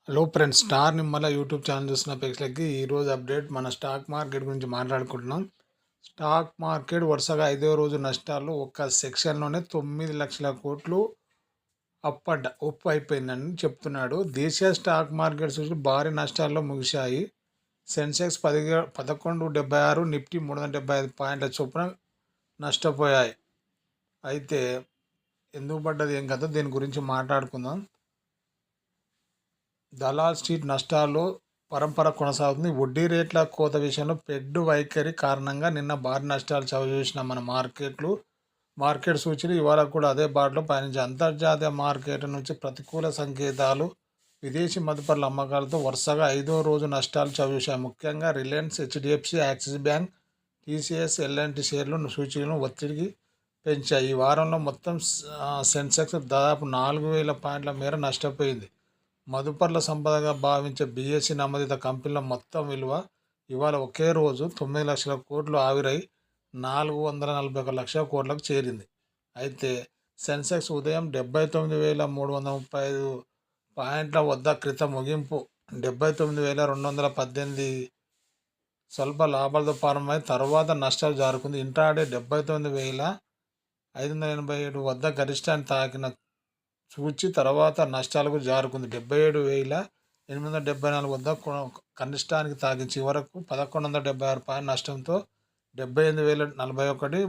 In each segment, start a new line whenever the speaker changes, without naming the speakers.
Hello friends, star Nimmala YouTube channel చూసిన ప్రేక్షకులకి ఈరోజు అప్డేట్. మన స్టాక్ మార్కెట్ గురించి మాట్లాడుకుంటున్నాం. స్టాక్ మార్కెట్ వరుసగా 5వ రోజు నష్టాలు. ఒక్క సెక్షన్లోనే 9 లక్షల కోట్లు ఉప్పు అయిపోయిందని చెప్తున్నాడు. దేశీయ స్టాక్ మార్కెట్ సూచీలు భారీ నష్టాల్లో ముగిశాయి. సెన్సెక్స్ 1176, నిఫ్టీ 375 పాయింట్ల చొప్పున నష్టపోయాయి. అయితే ఎందుకు పడ్డది, ఏం కదా, దీని గురించి మాట్లాడుకుందాం. దలాల్ స్ట్రీట్ నష్టాల్లో పరంపర కొనసాగుతుంది. వడ్డీ రేట్ల కోత విషయంలో ఫెడ్ వైఖరి కారణంగా నిన్న భారీ నష్టాలు చవిచూసిన మన మార్కెట్ సూచీలు ఇవాళ కూడా అదే బాటలో పయనించాయి. అంతర్జాతీయ మార్కెట్ నుంచి ప్రతికూల సంకేతాలు. విదేశీ మదుపర్ల అమ్మకాలతో వరుసగా 5వ రోజు నష్టాలు చవిచూశాయి. ముఖ్యంగా రిలయన్స్, హెచ్డిఎఫ్సి, యాక్సిస్ బ్యాంక్, టీసీఎస్, ఎల్ఎన్టీ షేర్లు సూచీలను ఒత్తిడికి పెంచాయి. ఈ వారంలో మొత్తం సెన్సెక్స్ దాదాపు 4000 పాయింట్ల మేర నష్టపోయింది. మదుపర్ల సంపదగా భావించే బీఎస్సీ నమోదిత కంపెనీల మొత్తం విలువ ఇవాళ ఒకే రోజు 9 లక్షల కోట్లు ఆవిరై 441 లక్షల కోట్లకు చేరింది. అయితే సెన్సెక్స్ ఉదయం 79,335 పాయింట్ల వద్ద క్రితం ముగింపు 79,218 స్వల్ప లాభాలతో ప్రారంభమై తర్వాత నష్టాలు జారుకుంది. ఇంట్రాడే 79,587 వద్ద గరిష్టాన్ని తాకిన సూచి తర్వాత నష్టాలకు జారుకుంది. 77,874 వద్ద కనిష్టానికి తాకి చివరకు 1,176 పాయింట్ నష్టంతో 78,041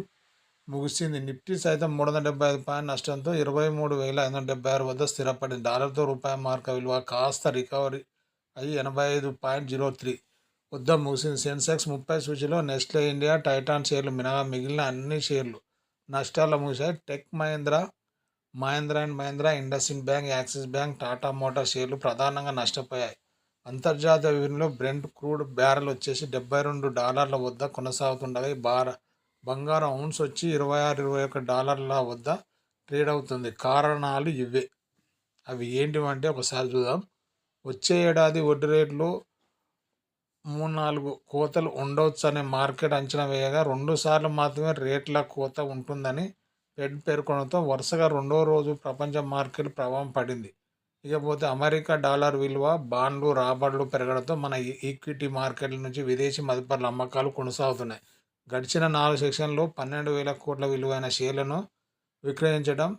ముగిసింది. నిఫ్టీ సైతం 375 పాయింట్ నష్టంతో 23,576 వద్ద స్థిరపడింది. డాలర్తో రూపాయి మార్క విలువ కాస్త రికవరీ అయ్యి 85.03 వద్ద ముగిసింది. సెన్సెక్స్ 30 సూచీలో నెస్లే ఇండియా, టైటాన్ షేర్లు మినహా మిగిలిన అన్ని షేర్లు నష్టాల్లో ముగిశాయి. Tech Mahindra and Mahindra, IndusInd bank, axis bank, Tata motor షేర్లు ప్రధానంగా నష్టపోయాయి. అంతర్జాతీయ విలువలో బ్రెంట్ క్రూడ్ బ్యారెల్ వచ్చేసి $72 వద్ద కొనసాగుతుండగా బంగారం ఔన్స్ వచ్చి $26-21 వద్ద ట్రేడ్ అవుతుంది. కారణాలు ఇవే. అవి ఏంటివంటే ఒకసారి చూద్దాం. వచ్చే ఏడాది వడ్డీ రేట్లు 3-4 కోతలు ఉండవచ్చు అనే మార్కెట్ అంచనా వేయగా 2 సార్లు మాత్రమే రేట్ల కోత ఉంటుందని ఫెడ్ పేర్కొనడంతో వరుసగా 2వ రోజు ప్రపంచ మార్కెట్ ప్రభావం పడింది. ఇకపోతే అమెరికా డాలర్ విలువ, బాండ్లు రాబడులు పెరగడంతో మన ఈక్విటీ మార్కెట్ల నుంచి విదేశీ మదుపర్ల అమ్మకాలు కొనసాగుతున్నాయి. గడిచిన 4 సెషన్లలో 12,000 కోట్ల విలువైన షేర్లను విక్రయించడం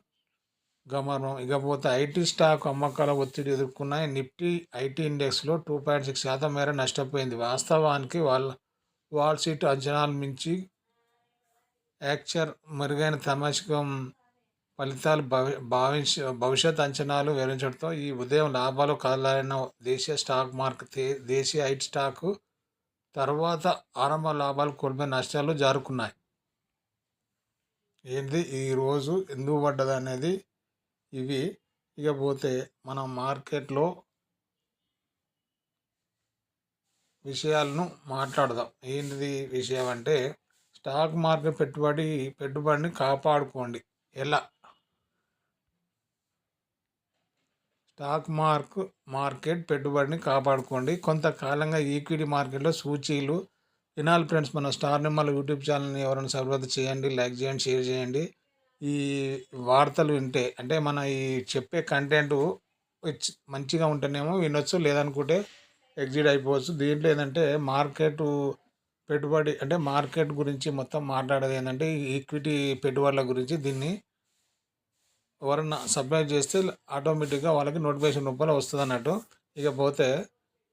గమనం. ఇకపోతే ఐటీ స్టాక్ అమ్మకాల ఒత్తిడి ఎదుర్కొన్నాయి. నిఫ్టీ ఐటీ ఇండెక్స్లో 2.6% మేర నష్టపోయింది. వాస్తవానికి వాల్ స్ట్రీట్ అంచనాలు మించి యాక్చర్ మెరుగైన త్రైమాసికం ఫలితాలు భవిష్యత్ అంచనాలు వివరించడంతో ఈ ఉదయం లాభాలు కదలాడిన దేశీయ స్టాక్ మార్కెట్. దేశీయ ఐటీ స్టాక్ తర్వాత ఆరంభ లాభాలు కోల్పోయి నష్టాలు జారుకున్నాయి. ఏంటి ఈరోజు ఎందుకు పడ్డది అనేది ఇవి. ఇకపోతే మనం మార్కెట్లో విషయాలను మాట్లాడదాం. ఏంటిది విషయం అంటే, స్టాక్ మార్కెట్ పెట్టుబడిని కాపాడుకోండి. ఎలా? స్టాక్ మార్కెట్ పెట్టుబడిని కాపాడుకోండి. కొంతకాలంగా ఈక్విటీ మార్కెట్లో సూచీలు వినాలి ఫ్రెండ్స్. మన స్టార్ నిమ్మల యూట్యూబ్ ఛానల్ని ఎవరైనా సబ్స్క్రైబ్ చేయండి, లైక్ చేయండి, షేర్ చేయండి. ఈ వార్తలు వింటే అంటే మన ఈ చెప్పే కంటెంట్ మంచిగా ఉంటేనేమో వినొచ్చు, లేదనుకుంటే ఎగ్జిట్ అయిపోవచ్చు. దీంట్లో ఏంటంటే పెట్టుబడి అంటే మార్కెట్ గురించి మొత్తం మాట్లాడేది ఏంటంటే ఈక్విటీ పెట్టుబడుల గురించి. దీన్ని ఎవరన్నా సబ్స్క్రైబ్ చేస్తే ఆటోమేటిక్గా వాళ్ళకి నోటిఫికేషన్ రూపంలో వస్తుంది అన్నట్టు. ఇకపోతే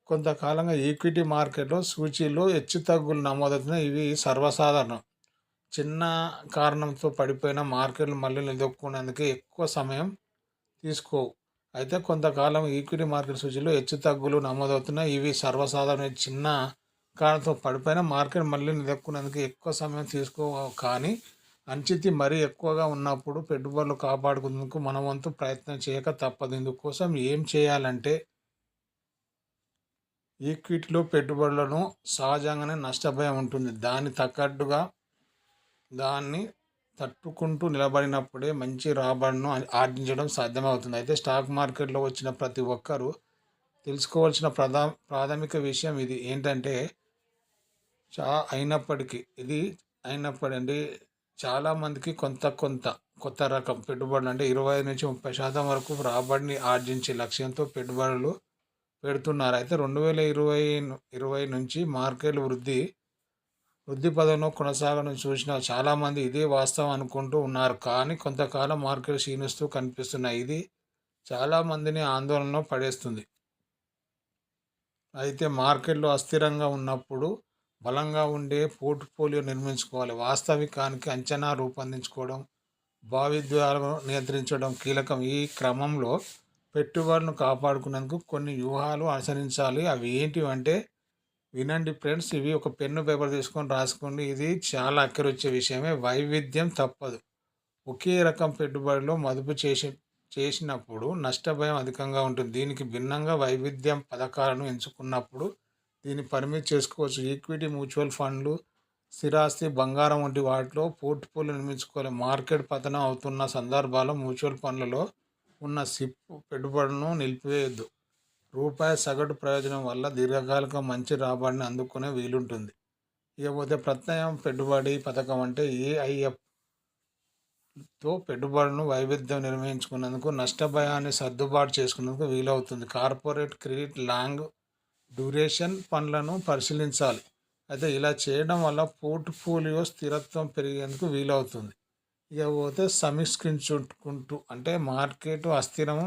కొంతకాలంగా ఈక్విటీ మార్కెట్లో సూచీలు హెచ్చుతగ్గులు నమోదవుతున్నాయి. ఇవి సర్వసాధారణం. చిన్న కారణంతో పడిపోయిన మార్కెట్లు మళ్ళీ నిలదొక్కునేందుకు ఎక్కువ సమయం తీసుకోవు. అయితే కొంతకాలం ఈక్విటీ మార్కెట్ సూచీలు హెచ్చుతగ్గులు నమోదవుతున్నాయి. ఇవి సర్వసాధారణ. చిన్న కారణంతో పడిపోయిన మార్కెట్ మళ్ళీ నిలదొక్కునేందుకు ఎక్కువ సమయం తీసుకోవు. కానీ అంచితి మరీ ఎక్కువగా ఉన్నప్పుడు పెట్టుబడులు కాపాడుకునేందుకు మన వంతు ప్రయత్నం చేయక తప్పదు. ఇందుకోసం ఏం చేయాలంటే, ఈక్విటీలో పెట్టుబడులను సహజంగానే నష్టభయం ఉంటుంది. దాన్ని తట్టుకుంటూ నిలబడినప్పుడే మంచి రాబడులను ఆర్జించడం సాధ్యమవుతుంది. అయితే స్టాక్ మార్కెట్లో వచ్చిన ప్రతి ఒక్కరూ తెలుసుకోవాల్సిన ప్రాథమిక విషయం ఇది ఏంటంటే, అయినప్పటికీ చాలామందికి కొత్త రకం పెట్టుబడులు అంటే 25-30% వరకు రాబడిని ఆర్జించే లక్ష్యంతో పెట్టుబడులు పెడుతున్నారు. అయితే 2020 నుంచి మార్కెట్లు వృద్ధి పదంలో కొనసాగడం చూసిన చాలామంది ఇదే వాస్తవం అనుకుంటూ ఉన్నారు. కానీ కొంతకాలం మార్కెట్ క్షీణిస్తూ కనిపిస్తున్నాయి. ఇది చాలామందిని ఆందోళనలో పడేస్తుంది. అయితే మార్కెట్‌లో అస్థిరంగా ఉన్నప్పుడు బలంగా ఉండే పోర్ట్‌ఫోలియో నిర్మించుకోవాలి. వాస్తవికానికి అంచనా రూపొందించుకోవడం, భావిద్వాలను నియంత్రించడం కీలకం. ఈ క్రమంలో పెట్టుబడులను కాపాడుకునేందుకు కొన్ని వ్యూహాలు అనుసరించాలి. అవి ఏంటివంటే వినండి ఫ్రెండ్స్. ఇవి ఒక పెన్ను పేపర్ తీసుకొని రాసుకోండి. ఇది చాలా అక్కరొచ్చే విషయమే. వైవిధ్యం తప్పదు. ఒకే రకం పెట్టుబడిలో మదుపు చేసినప్పుడు నష్టభయం అధికంగా ఉంటుంది. దీనికి భిన్నంగా వైవిధ్యం పథకాలను ఎంచుకున్నప్పుడు దీన్ని పరిమితి చేసుకోవచ్చు. ఈక్విటీ, మ్యూచువల్ ఫండ్లు, స్థిరాస్తి, బంగారం వంటి వాటిలో పోర్ట్ఫోలియో నిర్మించుకోవాలి. మార్కెట్ పతనం అవుతున్న సందర్భాల్లో మ్యూచువల్ ఫండ్లలో ఉన్న సిప్ పెట్టుబడులను నిలిపివేయొద్దు. రూపాయి సగటు ప్రయోజనం వల్ల దీర్ఘకాలిక మంచి రాబడిని అందుకునే వీలుంటుంది. ఇకపోతే ప్రత్యయం పెట్టుబడి పథకం అంటే ఏఐఎఫ్తో పెట్టుబడులను వైవిధ్యం నిర్వహించుకున్నందుకు నష్టభయాన్ని సర్దుబాటు చేసుకునేందుకు వీలవుతుంది. కార్పొరేట్ క్రెడిట్, లాంగ్ డ్యూరేషన్ ఫండ్లను పరిశీలించాలి. అయితే ఇలా చేయడం వల్ల పోర్ట్ఫోలియో స్థిరత్వం పెరిగేందుకు వీలవుతుంది. ఇకపోతే సమీక్షించుకుంటూ అంటే మార్కెట్ అస్థిరము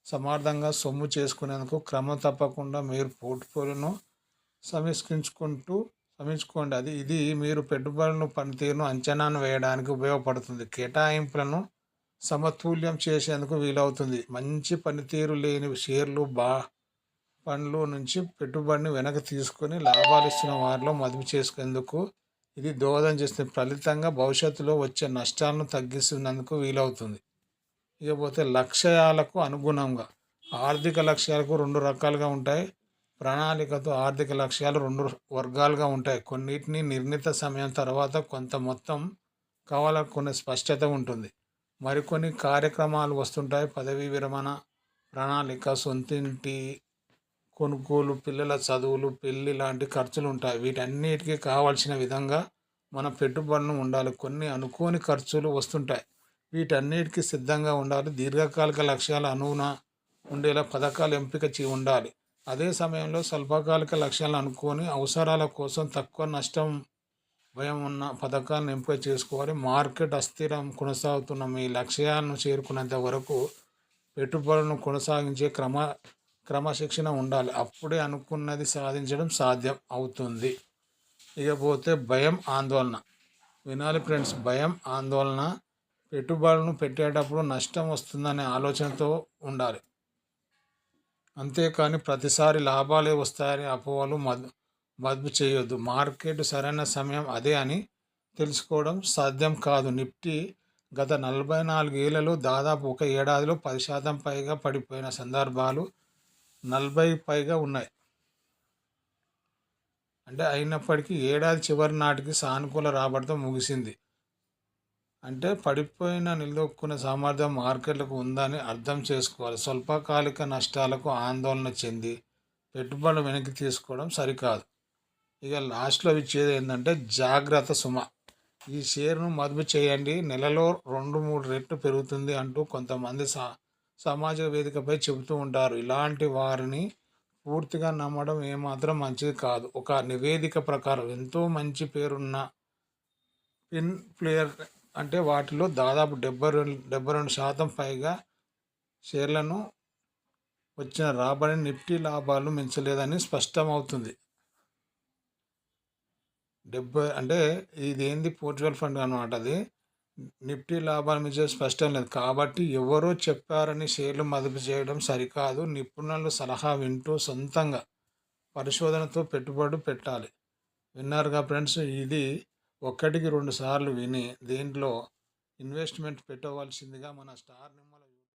సమర్థంగా సొమ్ము చేసుకునేందుకు క్రమం తప్పకుండా మీరు పోర్ట్ఫోలియోను సమీక్షించుకోండి. ఇది మీరు పెట్టుబడులను పనితీరును అంచనాను వేయడానికి ఉపయోగపడుతుంది. కేటాయింపులను సమతుల్యం చేసేందుకు వీలవుతుంది. మంచి పనితీరు లేని షేర్లు, ఫండ్లు నుంచి పెట్టుబడిని వెనక్కి తీసుకొని లాభాలు ఇస్తున్న వారిలో మదుపు చేసుకునేందుకు ఇది దోహదం చేస్తుంది. ఫలితంగా భవిష్యత్తులో వచ్చే నష్టాలను తగ్గిస్తున్నందుకు వీలవుతుంది. ఇకపోతే లక్ష్యాలకు అనుగుణంగా ఆర్థిక లక్ష్యాలకు 2 రకాలుగా ఉంటాయి. ప్రణాళికతో ఆర్థిక లక్ష్యాలు 2 వర్గాలుగా ఉంటాయి. కొన్నిటిని నిర్ణీత సమయం తర్వాత కొంత మొత్తం కావాలనుకునే స్పష్టత ఉంటుంది. మరికొన్ని కార్యక్రమాలు వస్తుంటాయి. పదవీ విరమణ ప్రణాళిక, సొంతింటి కొనుగోలు, పిల్లల చదువులు, పెళ్ళి లాంటి ఖర్చులు ఉంటాయి. వీటన్నిటికీ కావాల్సిన విధంగా మన పెట్టుబడులు ఉండాలి. కొన్ని అనుకోని ఖర్చులు వస్తుంటాయి. వీటన్నిటికీ సిద్ధంగా ఉండాలి. దీర్ఘకాలిక లక్ష్యాలు అనువున ఉండేలా పథకాలు ఎంపిక ఉండాలి. అదే సమయంలో స్వల్పకాలిక లక్ష్యాలు అనుకోని అవసరాల కోసం తక్కువ నష్టం భయం ఉన్న పథకాలను ఎంపిక చేసుకోవాలి. మార్కెట్ అస్థిరం కొనసాగుతున్న మీ లక్ష్యాలను చేరుకునేంత వరకు పెట్టుబడులను కొనసాగించే క్రమశిక్షణ ఉండాలి. అప్పుడే అనుకున్నది సాధించడం సాధ్యం అవుతుంది. ఇకపోతే భయం, ఆందోళన వినాలి ఫ్రెండ్స్. భయం, ఆందోళన పెట్టుబడులను పెట్టేటప్పుడు నష్టం వస్తుందనే ఆలోచనతో ఉండాలి. అంతేకాని ప్రతిసారి లాభాలే వస్తాయని అపోహలు మదుపు చేయొద్దు. మార్కెట్ సరైన సమయం అదే అని తెలుసుకోవడం సాధ్యం కాదు. నిఫ్టీ గత 44 ఏళ్లలో దాదాపు ఒక ఏడాదిలో 10% పైగా పడిపోయిన సందర్భాలు 40 పైగా ఉన్నాయి. అంటే అయినప్పటికీ ఏడాది చివరి నాటికి సానుకూల రాబడితో ముగిసింది. అంటే పడిపోయిన నిలదొక్కునే సామర్థ్యం మార్కెట్లకు ఉందని అర్థం చేసుకోవాలి. స్వల్పకాలిక నష్టాలకు ఆందోళన చెంది పెట్టుబడులు వెనక్కి తీసుకోవడం సరికాదు. ఇక లాస్ట్లో ఇచ్చేది ఏంటంటే జాగ్రత్త సుమ. ఈ షేర్ను మదుపు చేయండి, నెలలో 2-3 రెట్లు పెరుగుతుంది అంటూ కొంతమంది సామాజిక వేదికపై చెబుతూ ఉంటారు. ఇలాంటి వారిని పూర్తిగా నమ్మడం ఏమాత్రం మంచిది కాదు. ఒక నివేదిక ప్రకారం ఎంతో మంచి పేరున్న పిన్ ప్లేయర్ అంటే వాటిలో దాదాపు 72% పైగా షేర్లను వచ్చిన రాబడి నిఫ్టీ లాభాలు మించలేదని స్పష్టమవుతుంది. అంటే ఇది ఏంది పోర్చుగల్ ఫండ్ అనమాట. అది నిఫ్టీ లాభాలు మించే స్పష్టం లేదు. కాబట్టి ఎవరో చెప్పారని షేర్లు మదుపు చేయడం సరికాదు. నిపుణుల సలహా వింటూ సొంతంగా పరిశోధనతో పెట్టుబడి పెట్టాలి. విన్నారుగా ఫ్రెండ్స్. ఇది 1-2 సార్లు విని దీంట్లో ఇన్వెస్ట్మెంట్ పెట్టవలసిందిగా మన స్టార్ నిమ్మల